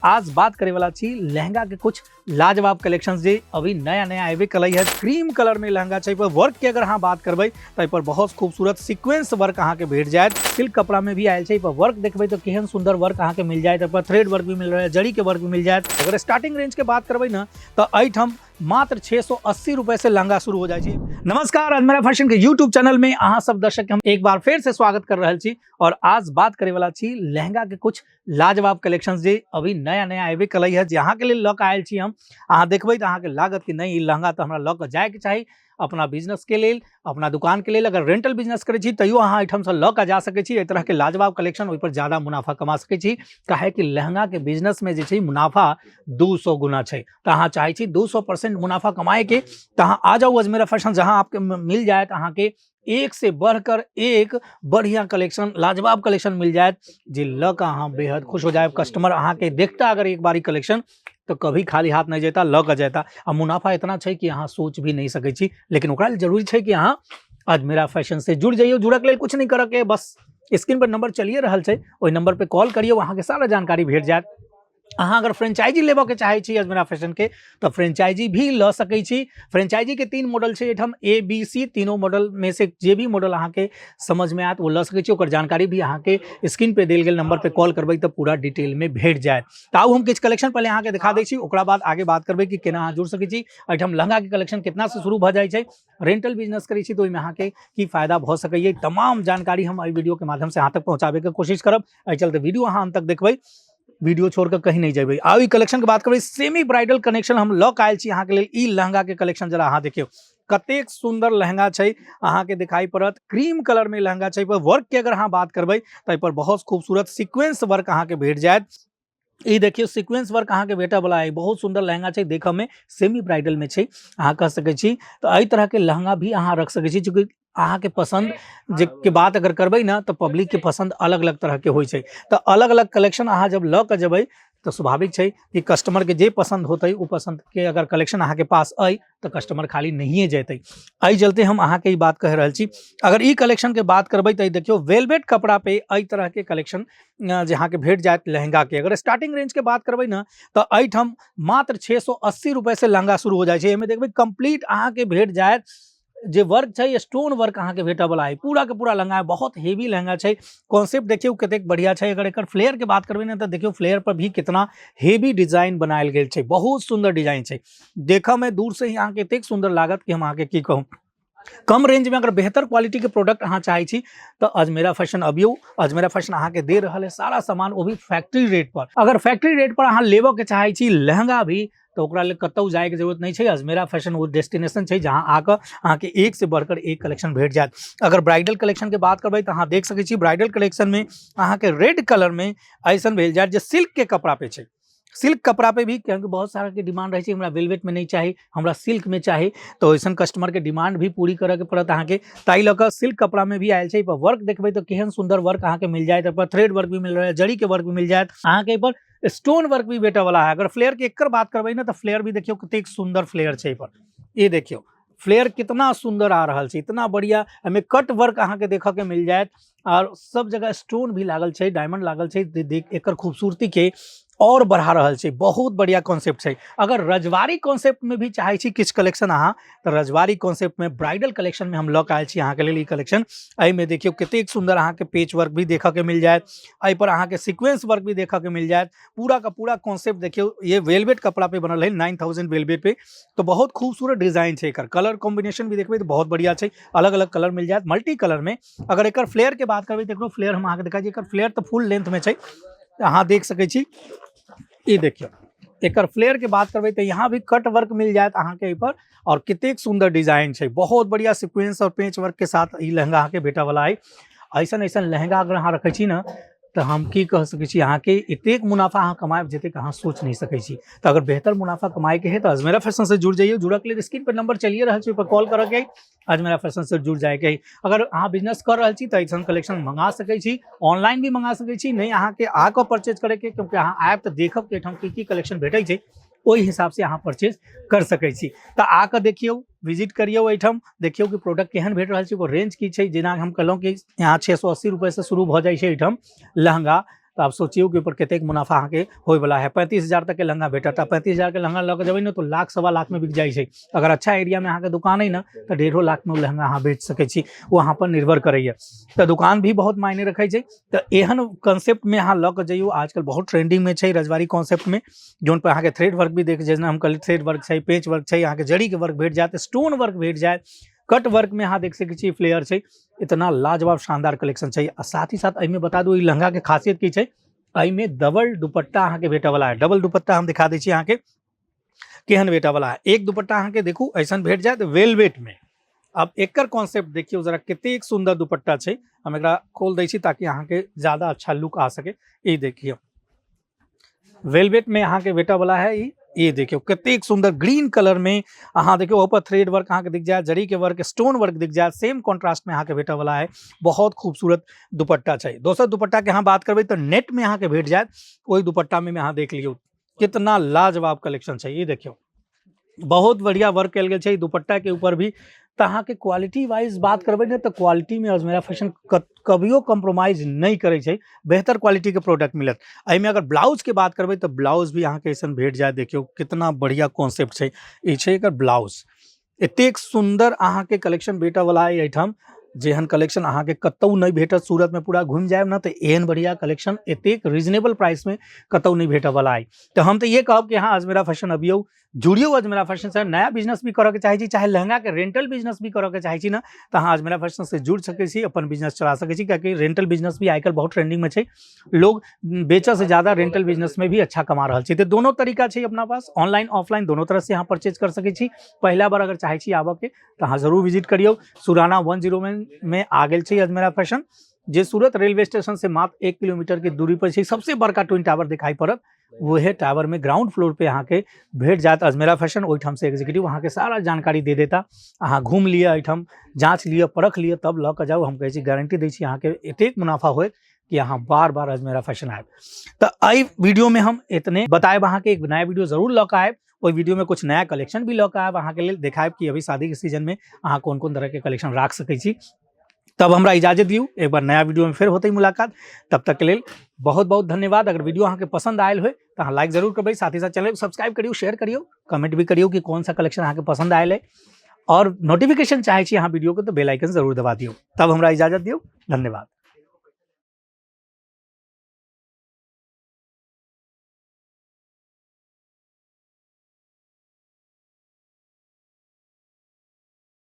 आज बात करे वाला छी लहंगा के कुछ लाजवाब कलेक्शन जे अभी नया नया अबे कलई है। क्रीम कलर में लहंगा छै, पर वर्क के अगर हाँ बात करबे तो पर बहुत खूबसूरत सीक्वेंस वर्क अहाँ के भेट जाए। सिल्क कपड़ा में भी आयल छै, पर वर्क देखबे तो केहन सुंदर वर्क अहाँ के मिल जाए। पर थ्रेड वर्क भी मिल रहा है, जड़ी के वर्क भी मिल जाए। अगर स्टार्टिंग रेंज के बात करबे ना तो अठम मात्र 680 रुपए से लहंगा शुरू हो जाए। नमस्कार, अजमेरा फैशन के यूट्यूब चैनल में अहाँ सब दर्शक के हम एक बार फिर से स्वागत कर रहे छी। और आज बात करे वाला छी लहंगा के कुछ लाजवाब कलेक्शन जे अभी नया नया अबे कलई है, जहाँ के लिए लक आयल छी हम। अहाँ देखबे तो अहाँ के लागत कि नहीं, लहंगा तो हमरा लक जाए के चाहिए अपना बिजनेस के लिए, अपना दुकान के लिए। अगर रेंटल बिजनेस करे छी तैयो अहाँ एठम से लक जा सके छी। तरह के लाजवाब कलेक्शन ओइ पर ज्यादा मुनाफा कमा सके छी, काहे कि लहंगा के बिजनेस में जे छै मुनाफा 200 गुना छै। तो अहाँ चाहे छी 200% मुनाफा कमाए के, तो अहाँ आ जाओ अजमेरा फैशन, जहाँ आपके मिल जाए अहाँ के एक से बढ़कर एक बढ़िया कलेक्शन, लाजवाब कलेक्शन मिल जाए, जे लक अहाँ बेहद खुश हो जाए। कस्टमर अहाँ के देखता अगर एक बारी कलेक्शन तो कभी खाली हाथ नहीं जाता, लक जाता। और मुनाफा इतना है कि अहाँ सोच भी नहीं सके छी। लेकिन ओकरा जरूरी है कि अहाँ अजमेरा फैशन से जुड़ जाइए। जुड़क लेल कुछ नहीं करक है, बस स्क्रीन पर नंबर चलिए रहा है, वही नंबर पे कॉल करिए, वहाँ के सारा जानकारी भेट जाए। अहाँ अगर फ्रेंचाइजी लेबो के चाहे छी अजमेरा फैशन के तो फ्रेंचाइजी भी ल सके छी। फ्रेंचाइजी के 3 मॉडल छै एठम, ए बी सी। तीनों मॉडल में से जे भी मॉडल अहाँ के समझ में आत वो ल सके छी। ओकर जानकारी भी अहाँ के स्क्रीन पे देल गेल नंबर पे कॉल करबे तो पूरा डिटेल में भेट जाए। तो आउ हम कुछ कलेक्शन पहले अहाँ के दिखा दै छी, ओकरा बाद आगे बात करबे कि केना अहाँ जुड़ सके छी। एठम लहंगा के कलेक्शन कितना से शुरू भ जाए छै, रेंटल बिजनेस करै छी तो ओइमे अहाँ के की फायदा भ सकैये, तमाम जानकारी हम एहि वीडियो के माध्यम से अहाँ तक पहुंचाबे के कोशिश करब। एहि चलते वीडियो अहाँ अंत तक देखबै, वीडियो छोड़कर कहीं नहीं जाए। आउ कलेक्शन के बात करें, सेमी ब्राइडल कलेक्शन हम लक आयल छी अहाँ के लिए। ई लहंगा के कलेक्शन जरा अहाँ देखियो, कतेक सुंदर लहंगा छै अहाँ के दिखाई पड़त। क्रीम कलर में लहंगा छै, पर वर्क के अगर अहाँ बात करबे तो पर बहुत खूबसूरत सीक्वेंस वर्क अहाँ के भेट जाए। ये देखियो सीक्वेंस वर्क अहाँ के भेटा वाला है, बहुत सुंदर लहंगा छै, देखे में सेमी ब्राइडल में छै अहाँ कह सके छी। तो एहि तरह के लहंगा भी अहाँ रख सके छी, चूंकि अहाँ के पसंद जे के बात अगर करबे ना तो पब्लिक के पसंद अलग अलग तरह के होय छै। तो अलग अलग कलेक्शन अहाँ जब ल के जेबै तो स्वाभाविक है कि कस्टमर के जे पसंद होते वो पसंद के अगर कलेक्शन अहाँ के पास आई तो कस्टमर खाली नहीं जेते। एहि चलते हम अहाँ के बात कह रहा छी। अगर ई कलेक्शन के बात करबे तो देखियो वेलवेट कपड़ा पे एहि तरह के कलेक्शन जहाँ के भेट जाए लहंगा के। अगर स्टार्टिंग रेंज के बात करबे ना तो एठम मात्र 680 रुपए से लहंगा शुरू हो जाए। एमे देखबे कंप्लीट अहाँ के भेट जाए जे वर्क छै, स्टोन वर्क अहाँ के भेटा वाला है, पूरा के पूरा लहंगा है, बहुत हेवी लहंगा छै। कॉन्सेप्ट देखियो कतेक बढ़िया छै। अगर एकर फ्लेयर के बात करबे ना तो देखियो फ्लेयर पर भी कितना हेवी डिजाइन बनायल गेल छै, बहुत सुंदर डिजाइन छै। देखा में दूर से ही अहाँ के एतेक सुंदर लागत कि हम अहाँ के की कहूं। कम रेंज में अगर बेहतर क्वालिटी के प्रोडक्ट अहाँ चाहे छी तो अजमेरा फैशन अबियो। अजमेरा फैशन अहाँ के दे रहा है सारा सामान, वो भी फैक्ट्री रेट पर। अगर फैक्ट्री रेट पर अहाँ लेबो के चाहे छी लहंगा भी तो ओकरा ले कतौ जाए के जरूरत नहीं है। अजमेरा फैशन वो डेस्टिनेशन है जहाँ आकर अहाँ के एक से बढ़कर एक कलेक्शन भेट जाए। अगर ब्राइडल कलेक्शन के बात करबे तो अहाँ देख सके छी ब्राइडल कलेक्शन में अहाँ के रेड कलर में ऐसा भेट जाए जो सिल्क के कपड़ा पे छै। सिल्क कपड़ा पे भी क्योंकि बहुत सारा के डिमांड रहे, हमरा वेलवेट में नहीं चाहिए, हमरा सिल्क में चाहिए, तो ऐसा कस्टमर के डिमांड भी पूरी करे के पड़त अहाँ के। ताई लक सिल्क कपड़ा में भी आयल छै। पर वर्क देखबे तो केहन सुंदर वर्क अहाँ के मिल जाए। पर थ्रेड वर्क भी मिल रहा है, जड़ी के वर्क भी मिल जाए अहाँ के। पर स्टोन वर्क भी बेटा वाला है। अगर फ्लेयर के एक बात करबे ना तो फ्लेयर भी देखियो कितने सुंदर फ्लेयर छै। पर ये देखियो फ्लेयर कितना सुंदर आ रहा है, इतना बढ़िया। हमें कट वर्क अहाँ के देखा के मिल जाए, और सब जगह स्टोन भी लागल छै, डायमंड लागल छै, देख एकर खूबसूरती के और बढ़ा रहा है। बहुत बढ़िया कॉन्सेप्ट है। अगर रजवाड़ी कॉन्सेप्ट में भी चाहे छी किस कलेक्शन अहाँ तो रजवाड़ी कॉन्सेप्ट में ब्राइडल कलेक्शन में हम लक आयल छी अहाँ के लिए। कलेक्शन एहि में देखियो कितने सुंदर अहाँ के पेच वर्क भी देखा के मिल जाए, एहि पर अहाँ के सीक्वेंस वर्क भी देखा के मिल जाए। पूरा का पूरा कॉन्सेप्ट देखियो, ये वेलवेट कपड़ा पे बनल है 9000 वेलवेट पे। तो बहुत खूबसूरत डिजाइन है। कलर कॉम्बिनेशन भी देखबे तो बहुत बढ़िया है, अलग अलग कलर मिल जाए, मल्टी कलर में। अगर एक फ्लेयर के बात करबे देखो फ्लेयर हम अहाँ के दिखा दी, फ्लेयर तो फुल लेंथ में है, अहाँ देख सके छी। ये देखियो एक फ्लेयर के बात करबे तो यहाँ भी कट वर्क मिल जाए अहाँ के पर, और कितने सुंदर डिजाइन है, बहुत बढ़िया सीक्वेंस और पेच वर्क के साथ ये लहंगा अहाँ के बेटा वाला है। ऐसा ऐसा लहंगा अगर अहाँ रखे छी ना तो हम की कह सके छी, अहाँ के इतेक मुनाफा अहाँ कमाए जते अहाँ सोच नहीं सके छी। तो अगर बेहतर मुनाफा कमाए के है तो अजमेरा फैशन से जुड़ जाइए। जुड़क लिए स्क्रीन पर नंबर चलिए रहा है, पर कॉल करके अजमेरा फैशन से जुड़ जाए के। अगर अहाँ बिजनेस कर रहा छी तो ऐसा कलेक्शन मंगा सके छी, ऑनलाइन भी मंगा सके छी, नहीं अहाँ के आकर परचेज करे के, क्योंकि अहाँ आयब तो देखब कि एठम की कलेक्शन भेटे छै, ओहि हिसाब से अहाँ परचेज कर सके छी। तो आकर देखियो, विजिट करियो, एठम देखियो कि प्रोडक्ट केहन भेट रहा है, रेंज की छै। जेना हम कहलहुँ कि यहाँ 680 रुपए से शुरू भ जाए छै एठम लहंगा, तो आप सोचिए कि ऊपर कतेक मुनाफा अहाँ के होय वाला है। 35,000 तक के लहंगा भेटत, 35,000 के लहंगा लग जब ना तो लाख सवा लाख में बिक जाइ छै। अगर अच्छा एरिया में अहाँ के दुकान है ना तो 1.5 लाख में लहंगा अहाँ बेच सकै छी, वहाँ पर निर्भर करैया। तो दुकान भी बहुत मायने रखे छै। तो एहन कॉन्सेप्ट में अहाँ लऽ के जइयो, आजकल बहुत ट्रेंडिंग में छै रजवाड़ी कॉन्सेप्ट में, जोन पर अहाँ के थ्रेड वर्क भी देख, जैसे हम कहली थ्रेड वर्क छै, पेच वर्क छै, अहाँ के जड़ी के वर्क भेट जात, स्टोन वर्क भेट जाए, कट वर्क में अहाँ देख सकै छी फ्लेयर छै। इतना लाजवाब शानदार कलेक्शन छै। साथ ही साथ एहिमे बता दू ई लहंगा के खासियत की छै, एहिमे डबल दुपट्टा अहाँ के भेटे वाला है। डबल दुपट्टा हम दिखा दै छी अहाँ के केहन भेटे वाला है। एक दुपट्टा अहाँ के देखू ऐसन भेट जाए वेलवेट में। अब एकर कॉन्सेप्ट देखियो जरा, कतेक सुंदर दुपट्टा छै। हम एकरा खोल दै छी ताकि अहाँ के ज्यादा अच्छा लुक आ सके। ये देखियो वेलवेट में अहाँ के भेटे वाला है। ये देखियो कतेक सुंदर ग्रीन कलर में अहाँ देखियो, ऊपर थ्रेड वर्क अहाँ के दिख जाए, जरी के वर्क, स्टोन वर्क दिख जाए, सेम कॉन्ट्रास्ट में अहाँ के भेटे वाला है। बहुत खूबसूरत दुपट्टा छै। दोसर दुपट्टा के अहाँ बात करबे तो नेट में अहाँ के भेट जाए, वही दुपट्टा में अहाँ देख लियो कितना लाजवाब कलेक्शन छै। ये देखियो बहुत बढ़िया वर्क कल गेल छै दुपट्टा के ऊपर भी। तो अहाँ के क्वालिटी वाइज बात करबे ना तो क्वालिटी में अजमेरा फैशन कभियो कॉम्प्रोमाइज नहीं करे छै, बेहतर क्वालिटी के प्रोडक्ट मिलत। एहिमे अगर ब्लाउज के बात करबे तो ब्लाउज भी अहाँ के ऐसन भेट जाए। देखियो कितना बढ़िया कॉन्सेप्ट छै। ई छै एकर ब्लाउज, एतेक सुंदर अहाँ के कलेक्शन भेटे वाला है एहिठाम, जेहन कलेक्शन अहाँ के कतौ नहीं भेटत। सूरत में पूरा घूम जाए ना तो एहन बढ़िया कलेक्शन एतेक रीजनेबल प्राइस में कतौ नहीं भेटे वाला है। तो हम तो ये कहब कि हाँ अजमेरा फैशन अबियो, जुड़ियो अजमेरा फैशन से। नया बिजनेस भी करे के चाहे छी, चाहे लहंगा के रेंटल बिजनेस भी करे के चाहे छी ना, तो हाँ अजमेरा फैशन से जुड़ सके छी, अपन बिजनेस चला सके छी। क्योंकि रेंटल बिजनेस भी आजकल बहुत ट्रेंडिंग में छै, लोग बेचा से ज्यादा रेंटल बिजनेस में भी अच्छा कमा रहा है। तो दोनों तरीका छै अपना पास, ऑनलाइन ऑफलाइन दोनों तरह से यहाँ परचेज कर सके छी। पहला बार अगर चाहे छी आबे के तो हाँ जरूर विजिट करियो। सुराना 10 में आ गेल छै अजमेरा फैशन, जे सूरत रेलवे स्टेशन से मात्र 1 किलोमीटर की दूरी पर सबसे बड़का ट्विन टावर दिखाई पड़त। वह टावर में ग्राउंड फ्लोर पे यहाँ के भेट जात अजमेरा फैशन। ओहिठाम से एग्जीक्यूटिव वहाँ के सारा जानकारी दे देता। अहाँ घूम लिया, एहिठाम जांच लिया, परख लिया, तब लऽ के जाओ। हम कहे छी गारंटी दै छी अहाँ के एतेक मुनाफा होय कि अहाँ बार बार अजमेरा फैशन आए। तो आई वीडियो में हम इतने बताए, अहाँ के एक नया वीडियो जरूर लऽ के आए। ओहि वीडियो में कुछ नया कलेक्शन भी लऽ के आए अहाँ के लिए, देखाएब कि अभी शादी के सीजन में अहाँ कौन कौन तरह के कलेक्शन राख सकै छी। तब हमरा इजाजत दियो, एक बार नया वीडियो में फिर होते मुलाकात। तब तक के लिए बहुत बहुत धन्यवाद। अगर वीडियो अहाँ के पसंद आयल हो तो हाँ लाइक जरूर करबे, साथ ही साथ चैनल को सब्सक्राइब करियो, शेयर करियो, कमेंट भी करियो कि कौन सा कलेक्शन अहाँ के पसंद आयल है। और नोटिफिकेशन चाहे छी अहाँ वीडियो को तो बेल आइकन जरूर दबा दियो। तब हमरा इजाजत दियो, धन्यवाद।